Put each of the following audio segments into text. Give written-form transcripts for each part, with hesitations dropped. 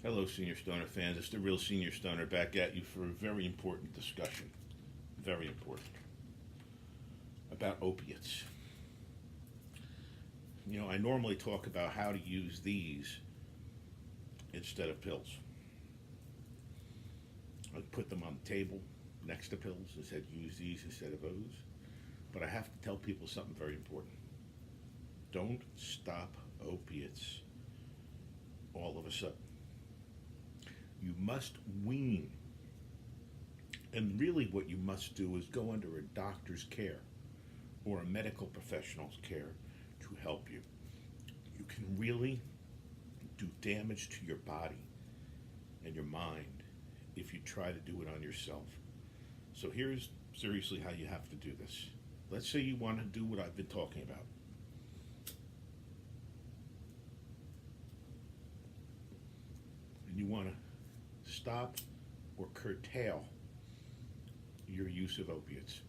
Hello, Senior Stoner fans. It's the real Senior Stoner back at you for a very important discussion. Very important. About opiates. You know, I normally talk about how to use these instead of pills. I put them on the table next to pills and said use these instead of those. But I have to tell people something very important. Don't stop opiates all of a sudden. You must wean. And really what you must do is go under a doctor's care or a medical professional's care to help you. You can really do damage to your body and your mind if you try to do it on yourself. So here's seriously how you have to do this. Let's say you want to do what I've been talking about. And you want to stop or curtail your use of opiates.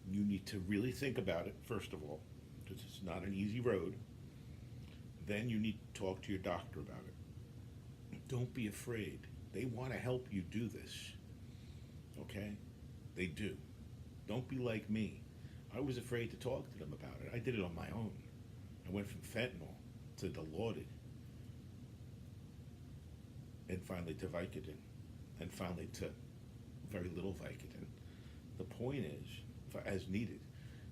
You need to really think about it, first of all, because it's not an easy road. Then you need to talk to your doctor about it. Don't be afraid. They want to help you do this. Okay? They do. Don't be like me. I was afraid to talk to them about it. I did it on my own. I went from fentanyl to Dilaudid, and finally to Vicodin, and finally to very little Vicodin. The point is, as needed,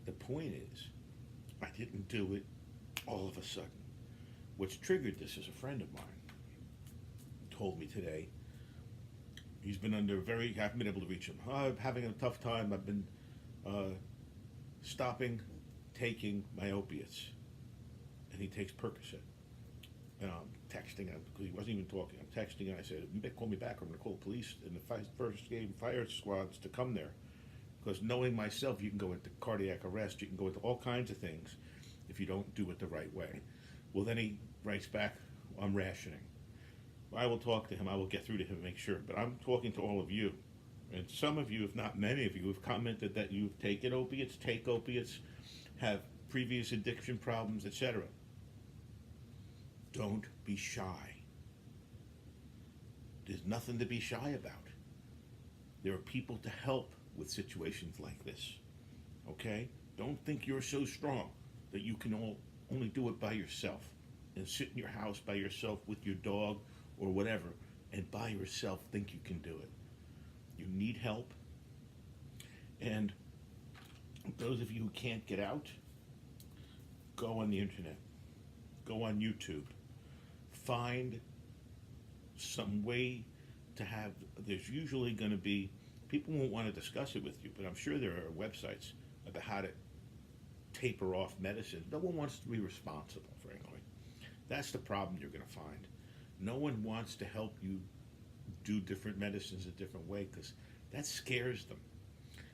the point is, I didn't do it all of a sudden. What's triggered this is a friend of mine told me today. He's been under haven't been able to reach him. I'm having a tough time. I've been stopping taking my opiates. And he takes Percocet. And I'm texting him because he wasn't even talking. I'm texting and I said, you better call me back. I'm going to call the police and the first aid fire squads to come there. Because knowing myself, you can go into cardiac arrest. You can go into all kinds of things if you don't do it the right way. Well, then he writes back, I'm rationing. I will talk to him. I will get through to him and make sure. But I'm talking to all of you. And some of you, if not many of you, have commented that you've taken opiates, take opiates, have previous addiction problems, etc. Don't be shy. There's nothing to be shy about. There are people to help with situations like this. Okay? Don't think you're so strong that you can only do it by yourself and sit in your house by yourself with your dog or whatever and by yourself think you can do it. You need help. And those of you who can't get out, go on the internet. Go on YouTube. Find some way to have, there's usually going to be, people won't want to discuss it with you, but I'm sure there are websites about how to taper off medicine. No one wants to be responsible, frankly. That's the problem you're going to find. No one wants to help you do different medicines a different way because that scares them.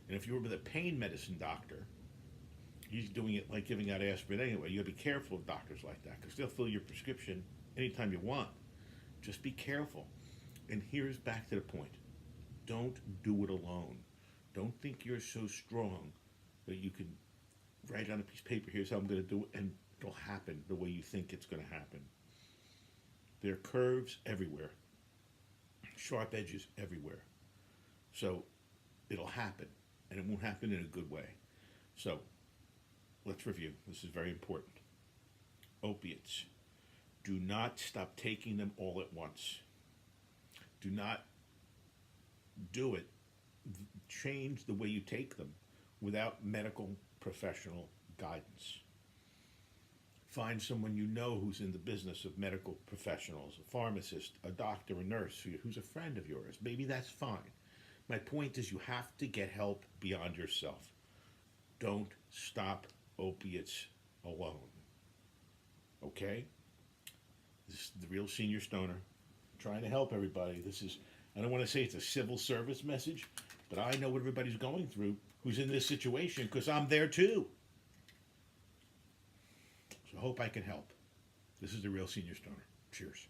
And if you were with a pain medicine doctor, he's doing it like giving out aspirin anyway. You got to be careful of doctors like that because they'll fill your prescription anytime you want. Just be careful. And here's back to the point. Don't do it alone. Don't think you're so strong that you can write on a piece of paper, here's how I'm going to do it, and it'll happen the way you think it's going to happen. There are curves everywhere, sharp edges everywhere. So it'll happen, and it won't happen in a good way. So let's review. This is very important. Opiates. Do not stop taking them all at once. Do not do it. Change the way you take them without medical professional guidance. Find someone you know who's in the business of medical professionals, a pharmacist, a doctor, a nurse, who's a friend of yours. Maybe that's fine. My point is you have to get help beyond yourself. Don't stop opiates alone. Okay? This is the real Senior Stoner. I'm trying to help everybody. I don't want to say it's a civil service message, but I know what everybody's going through who's in this situation because I'm there too. So I hope I can help. This is the real Senior Stoner. Cheers.